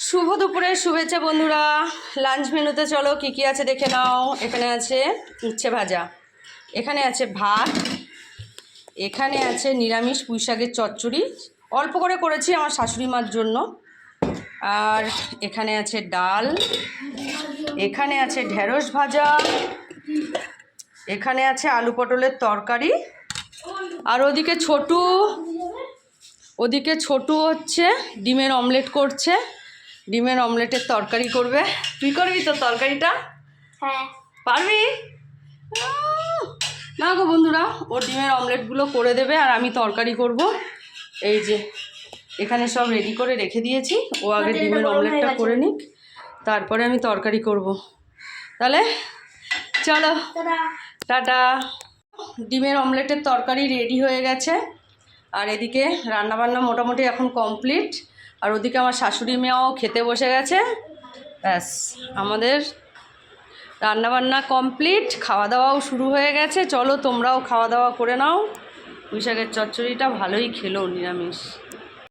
শুভ দুপুরের শুভেচ্ছা বন্ধুরা। লাঞ্চ মেনুতে চলো কি কি আছে দেখে নাও। এখানে আছে উচ্ছে ভাজা, এখানে আছে ভাত, এখানে আছে নিরামিষ পুঁই শাকের চচ্চড়ি, অল্প করে করেছি আমার শাশুড়ি মার জন্য। আর এখানে আছে ডাল, এখানে আছে ঢেঁড়স ভাজা, এখানে আছে আলু পটলের তরকারি, আর ওদিকে ছোটু হচ্ছে ডিমের অমলেট করছে। ডিমের অমলেটের তরকারি করবে। তুই করবি তো তরকারিটা? হ্যাঁ পারবি? না গো বন্ধুরা, ও ডিমের অমলেটগুলো করে দেবে আর আমি তরকারি করব। এই যে এখানে সব রেডি করে রেখে দিয়েছি, ও আগে ডিমের অমলেটটা করে নিক, তারপরে আমি তরকারি করব। তাহলে চলো টাটা। ডিমের অমলেটের তরকারি রেডি হয়ে গেছে, আর এদিকে রান্নাবান্না মোটামুটি এখন কমপ্লিট। আর ওদিকে আমার শাশুড়ি মেয়েও খেতে বসে গেছে। ব্যাস, আমাদের রান্নাবান্না কমপ্লিট, খাওয়া দাওয়াও শুরু হয়ে গেছে। চলো তোমরাও খাওয়া দাওয়া করে নাও। পুঁই শাকের চচ্চড়িটা ভালোই খেলো নিরামিষ।